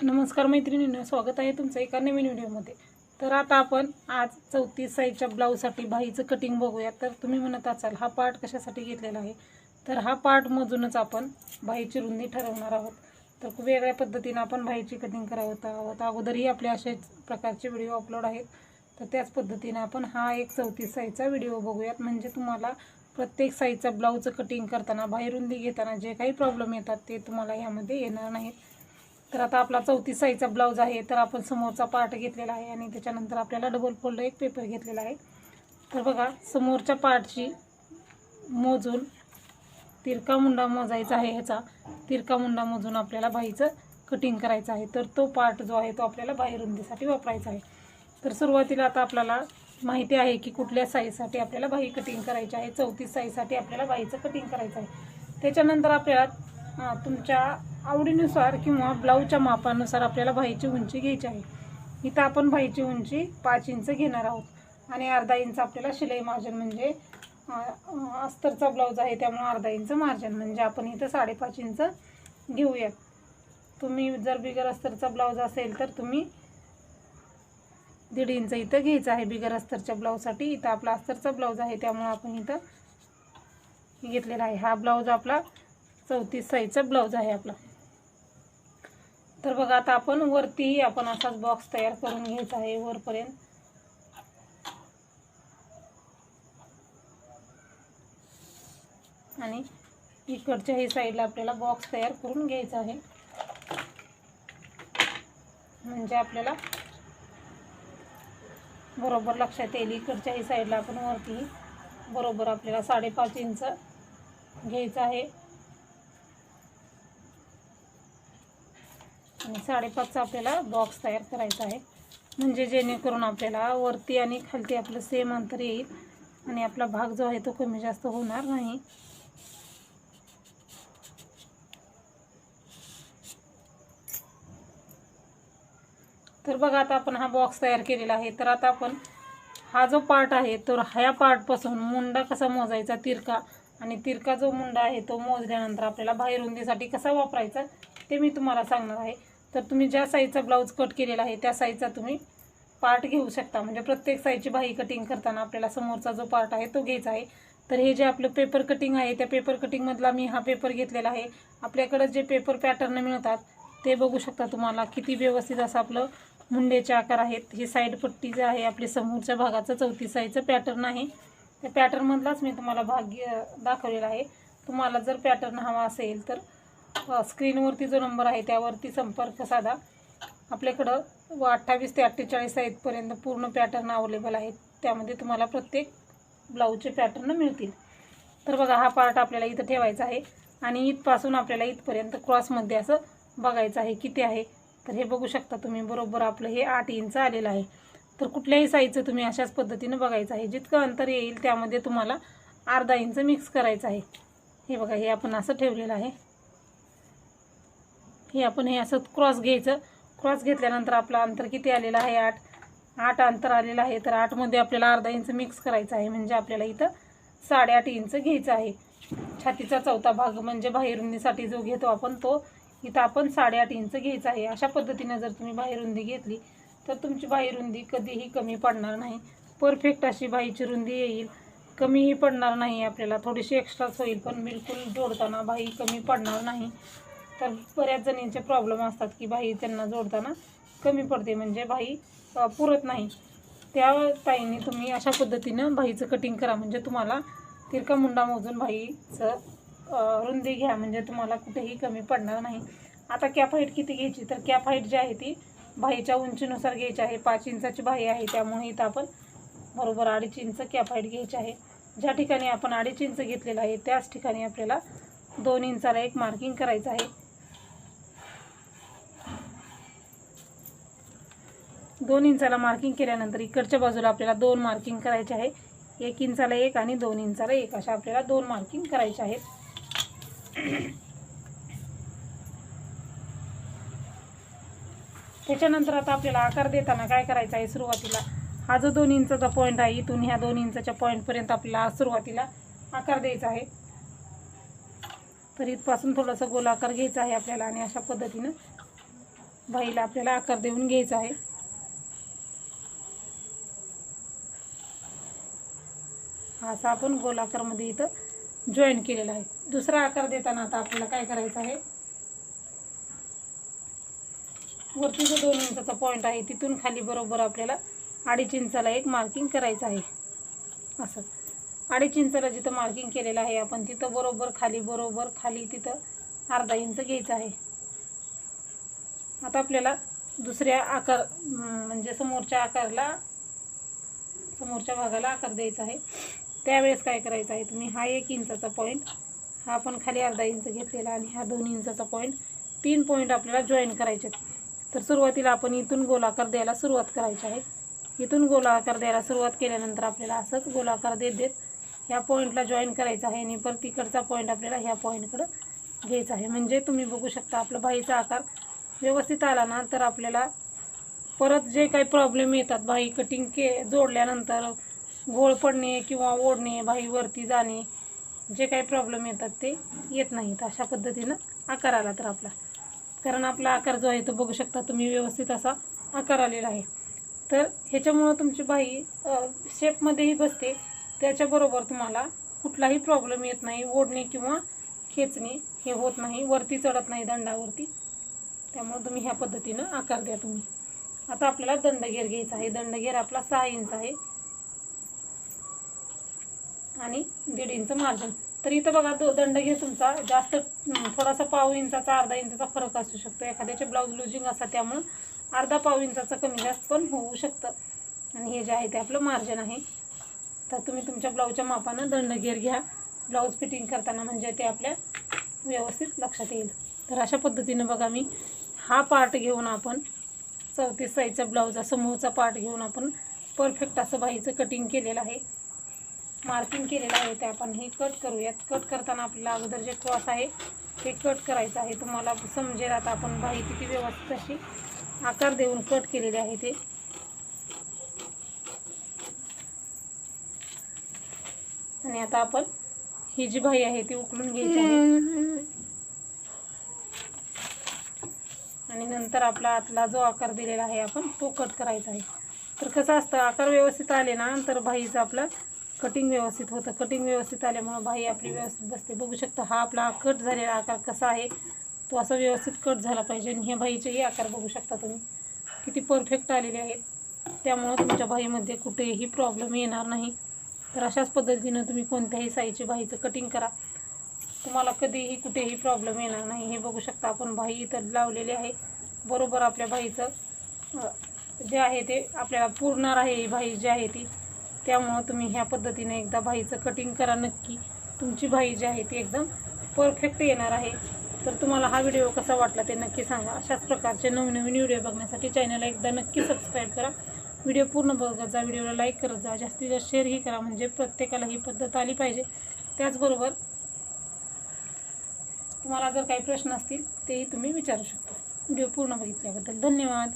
नमस्कार मैत्रिणींनो, स्वागत आहे तुमचं एका नवीन व्हिडिओमध्ये। तर आता आपण आज 34 साईजच्या ब्लाऊजसाठी बाहीचं कटिंग बघूया। तर तुम्ही म्हणत असाल हा पार्ट कशासाठी घेतलेला आहे, तर हा पार्ट मोजूनच आपण बाहीची रुंदी ठरवणार आहोत। तर खूप वेगळ्या पद्धतीने आपण बाहीची कटिंग करत आहोत। अगोदरही आपले अशाच प्रकारचे व्हिडिओ अपलोड आहेत, तर त्याच पद्धतीने आपण हा एक 34 साईजचा व्हिडिओ बघूयात। म्हणजे तुम्हाला प्रत्येक साईजचा ब्लाऊज कटिंग करताना बाही रुंदी घेताना जे काही प्रॉब्लेम येतात ते तुम्हाला यामध्ये येणार नाहीत। तर आता आपला 34 साईजचा ब्लाऊज आहे, तर आपण समोरचा पार्ट घेतलेला आहे आणि त्याच्यानंतर आपल्याला डबल फोल्ड एक पेपर घेतलेला आहे। तर बघा, समोरच्या पार्टची मोजून तिरका मुंडा मोजायचा आहे। ह्याचा तिरका मुंडा मोजून आपल्याला बाहीचं कटिंग करायचं आहे। तर तो पार्ट जो आहे तो आपल्याला बाही रुंदीसाठी वापरायचा आहे। तर सुरुवातीला आता आपल्याला माहिती आहे की कुठल्या साईजसाठी आपल्याला बाही कटिंग करायची आहे। 34 साईजसाठी आपल्याला बाहीचं कटिंग करायचं आहे। त्याच्यानंतर आपल्याला तुमच्या आवडीनुसार किंवा ब्लाऊजच्या मापानुसार आपल्याला बाहीची उंची घ्यायची आहे। इथं आपण बाहीची उंची 5 इंच घेणार आहोत आणि अर्धा इंच आपल्याला शिलाई मार्जिन, म्हणजे अस्तरचा ब्लाऊज आहे त्यामुळे अर्धा इंच मार्जिन, म्हणजे आपण इथं 5.5 इंच घेऊयात। तुम्ही जर बिगर अस्तरचा ब्लाऊज असेल तर तुम्ही 1.5 इंच इथं घ्यायचं आहे बिगर अस्तरच्या ब्लाऊजसाठी। इथं आपला अस्तरचा ब्लाऊज आहे त्यामुळे आपण इथं घेतलेला आहे। हा ब्लाऊज आपला 34 साईजचा ब्लाऊज आहे आपला। तर बघा, आता आपण वरतीही आपण असाच बॉक्स तयार करून घ्यायचा आहे वरपर्यंत। आणि इकडच्याही साईडला आपल्याला बॉक्स तयार करून घ्यायचा आहे, म्हणजे आपल्याला बरोबर लक्षात येईल। इकडच्याही साईडला आपण वरतीही बरोबर आपल्याला 5.5 इंच घ्यायचं आहे आणि 5.5चा आपल्याला बॉक्स तयार करायचा आहे, म्हणजे जेणेकरून आपल्याला वरती आणि खालती आपलं सेम अंतर येईल आणि आपला भाग जो आहे तो कमी जास्त होणार नाही। तर बघा, आता आपण हा बॉक्स तयार केलेला आहे। तर आता आपण हा जो पार्ट आहे तर ह्या पार्टपासून मुंडा कसा मोजायचा तिरका, आणि तिरका जो मुंडा आहे तो मोजल्यानंतर आपल्याला बाही रुंदीसाठी कसा वापरायचा ते मी तुम्हाला सांगणार आहे। तर तुम्ही ज्या साईजचा ब्लाऊज कट केलेला आहे त्या साईजचा तुम्ही पार्ट घेऊ शकता। म्हणजे प्रत्येक साईजची बाही कटिंग करताना आपल्याला समोरचा जो पार्ट आहे तो घ्यायचा आहे। तर हे जे आपलं पेपर कटिंग आहे त्या पेपर कटिंगमधला मी हा पेपर घेतलेला आहे। आपल्याकडे जे पेपर पॅटर्न मिळतात ते बघू शकता तुम्हाला किती व्यवस्थित असं आपलं मुंडेचे आकार आहेत। ही साईड पट्टी जी आहे आपली समोरच्या भागाचं 34 साईजचं पॅटर्न आहे। त्या पॅटर्नमधलाच मी तुम्हाला भाग दाखवलेला आहे। तुम्हाला जर पॅटर्न हवा असेल तर स्क्रीनवरती जो नंबर आहे त्यावरती संपर्क साधा। आपल्याकडं 28 ते 48 साईजपर्यंत पूर्ण पॅटर्न अवेलेबल आहेत, त्यामध्ये तुम्हाला प्रत्येक ब्लाऊजचे पॅटर्न मिळतील। तर बघा, हा पार्ट आपल्याला इथं ठेवायचा आहे आणि इथपासून आपल्याला इथपर्यंत क्रॉसमध्ये असं बघायचं आहे किती आहे। तर हे बघू शकता तुम्ही, बरोबर आपलं हे 8 इंच आलेलं आहे। तर कुठल्याही साईजचं तुम्ही अशाच पद्धतीने बघायचं आहे। जितकं अंतर येईल त्यामध्ये तुम्हाला अर्धा इंच मिक्स करायचं आहे। हे बघा, हे आपण असं ठेवलेलं आहे। हे आपण हे असं क्रॉस घ्यायचं। क्रॉस घेतल्यानंतर आपलं अंतर किती आलेलं आहे, 8 अंतर आलेलं आहे। तर 8 मध्ये आपल्याला अर्धा इंच मिक्स करायचं आहे, म्हणजे आपल्याला इथं 8.5 इंच घ्यायचं आहे। छातीचा चौथा भाग म्हणजे बाही रुंदीसाठी जो घेतो आपण तो इथं आपण 8.5 इंच घ्यायचा आहे। अशा पद्धतीने जर तुम्ही बाही रुंदी घेतली तर तुमची बाही रुंदी कधीही कमी पडणार नाही। परफेक्ट अशी बाहीची रुंदी येईल, कमीही पडणार नाही। आपल्याला थोडीशी एक्स्ट्राच होईल, पण बिलकुल जोडताना बाही कमी पडणार नाही। तर बऱ्याच जणींचे प्रॉब्लेम असतात की बाही त्यांना जोडताना कमी पडते, म्हणजे बाही पुरत नाही। त्या ताईंनी तुम्ही अशा पद्धतीनं बाहीचं कटिंग करा, म्हणजे तुम्हाला तिरका मुंडा मोजून बाहीचं रुंदी घ्या, म्हणजे तुम्हाला कुठेही कमी पडणार नाही। आता कॅप हाईट किती घ्यायची, तर कॅप हाईट जी आहे ती बाहीच्या उंचीनुसार घ्यायची आहे। 5 इंचाची बाही आहे त्यामुळे इथं आपण बरोबर 2.5 इंच कॅप हाईट घ्यायची आहे। ज्या ठिकाणी आपण 2.5 इंच घेतलेलं आहे त्याच ठिकाणी आपल्याला 2 इंचाला एक मार्किंग करायचं आहे। 2 इंचाला मार्किंग केल्यानंतर इकडच्या बाजूला आपल्याला 2 मार्किंग करायचे आहे। 1 इंचाला 1 आणि 2 इंचाला 1 अशा आपल्याला 2 मार्किंग करायचे आहेत। त्याच्यानंतर आता आपल्याला आकार देताना काय करायचं आहे, सुरुवातीला हा जो 2 इंचाचा पॉईंट आहे इथून ह्या 2 इंचाच्या पॉईंटपर्यंत आपल्याला सुरुवातीला आकार द्यायचा आहे। तर इथपासून थोडासा गोलाकार घ्यायचा आहे आपल्याला आणि अशा पद्धतीने बाईला आपल्याला आकार देऊन घ्यायचा आहे. असा आपण गोलाकारमध्ये इथं जॉईन केलेला आहे. दुसरा आकार देताना आता आपल्याला काय करायचं आहे, वरती जो 2 इंचाचा पॉईंट आहे तिथून खाली बरोबर आपल्याला 2.5 इंचाला एक मार्किंग करायचं आहे. असं 2.5 इंचाला जिथं मार्किंग केलेलं आहे आपण तिथं बरोबर खाली तिथं अर्धा इंच घ्यायचं आहे. आता आपल्याला दुसऱ्या आकार म्हणजे समोरच्या भागाला आकार द्यायचा आहे. त्यावेळेस काय करायचं आहे, तुम्ही हा 1 इंचाचा पॉईंट हा आपण खाली अर्धा इंच घेतलेला आणि हा 2 इंचाचा पॉईंट 3 पॉईंट आपल्याला जॉईन करायचे. तर सुरुवातीला आपण इथून गोलाकार द्यायला सुरुवात करायची आहे. इथून गोलाकार द्यायला सुरुवात केल्यानंतर आपल्याला असंच गोलाकार देत ह्या पॉईंटला जॉईन करायचं आहे आणि परत तिकडचा पॉईंट आपल्याला ह्या पॉईंटकडं घ्यायचा आहे. म्हणजे तुम्ही बघू शकता आपला बाहीचा आकार व्यवस्थित आला ना तर आपल्याला परत जे काही प्रॉब्लेम येतात बाही कटिंग जोडल्यानंतर घोळ पडणे किंवा ओढणे, बाहीवरती जाणे, जे काही प्रॉब्लेम येतात ते येत नाहीत. अशा पद्धतीनं आकार आला तर आपला, कारण आपला आकार जो आहे तो बघू शकता तुम्ही व्यवस्थित असा आकार आलेला आहे. तर ह्याच्यामुळं तुमची बाही शेपमध्येही बसते, त्याच्याबरोबर तुम्हाला कुठलाही प्रॉब्लेम येत नाही, ओढणे किंवा खेचणे हे होत नाही, वरती चढत नाही दंडावरती. त्यामुळे तुम्ही ह्या पद्धतीनं आकार द्या तुम्ही. आता आपल्याला दंडघेर घ्यायचा आहे. दंडघेर आपला 6 इंच आहे आणि 1.5 इंच मार्जिन. तर इथं बघा दंडघेर तुमचा जास्त थोडासा पाव इंचाचा अर्धा इंचाचा फरक असू शकतो. एखाद्याचे ब्लाऊज लुजिंग असतात त्यामुळं अर्धा पाव इंचाचा कमी जास्त पण होऊ शकतं. आणि हे जे आहे ते आपलं मार्जिन आहे. तर तुम्ही तुमच्या ब्लाऊजच्या मापानं दंडघेर घ्या ब्लाऊज फिटिंग करताना, म्हणजे ते आपल्या व्यवस्थित लक्षात येईल. तर अशा पद्धतीनं बघा मी हा पार्ट घेऊन आपण 34 साईजचा ब्लाऊजचा समोरचा पार्ट घेऊन आपण परफेक्ट असं बाहीचं कटिंग केलेलं आहे, मार्किंग केलेलं आहे. ते आपण हे कट करूयात. कट करताना आपल्याला अगोदर जे क्रॉस आहे ते कट करायचं आहे. तुम्हाला समजेल आता आपण बाही किती व्यवस्थित अशी आकार देऊन कट केलेले आहे ते. आणि आता आपण ही जी बाही आहे ती उकलून घ्यायची आहे आणि नंतर आपला आतला जो आकार दिलेला आहे आपण तो कट करायचा आहे. तर कसं असतं, आकार व्यवस्थित आले ना तर बाहीचं आपलं कटिंग व्यवस्थित होतं. कटिंग व्यवस्थित आल्यामुळं बाही आपली व्यवस्थित बसते. बघू शकता हा आपला कट झालेला आकार कसा आहे, तो असा व्यवस्थित कट झाला पाहिजे. आणि ह्या बाहीचेही आकार बघू शकता तुम्ही किती परफेक्ट आलेले आहेत. त्यामुळं तुमच्या बाहीमध्ये कुठेही प्रॉब्लेम येणार नाही. तर अशाच पद्धतीनं तुम्ही कोणत्याही साईजची बाहीचं कटिंग करा, तुम्हाला कधीही कुठेही प्रॉब्लेम येणार नाही. हे बघू शकता आपण बाही इथं लावलेली आहे, बरोबर आपल्या बाहीचं जे आहे ते आपल्याला पुरणार आहे ही बाही जी आहे ती. त्यामुळं तुम्ही ह्या पद्धतीने एकदा बाहीचं कटिंग करा नक्की. तुमची बाही जी आहे ती एकदम परफेक्ट येणार आहे. तर तुम्हाला हा व्हिडिओ कसा वाटला ते नक्की सांगा. अशाच प्रकारचे नवीन व्हिडिओ बघण्यासाठी चॅनलला एकदा नक्की सबस्क्राईब करा. व्हिडिओ पूर्ण बघत जा, व्हिडिओला लाईक करत जा, जास्तीत जास्त शेअरही करा, म्हणजे प्रत्येकाला ही पद्धत आली पाहिजे. त्याचबरोबर तुम्हाला जर काही प्रश्न असतील तेही तुम्ही विचारू शकता. व्हिडिओ पूर्ण बघितल्याबद्दल धन्यवाद.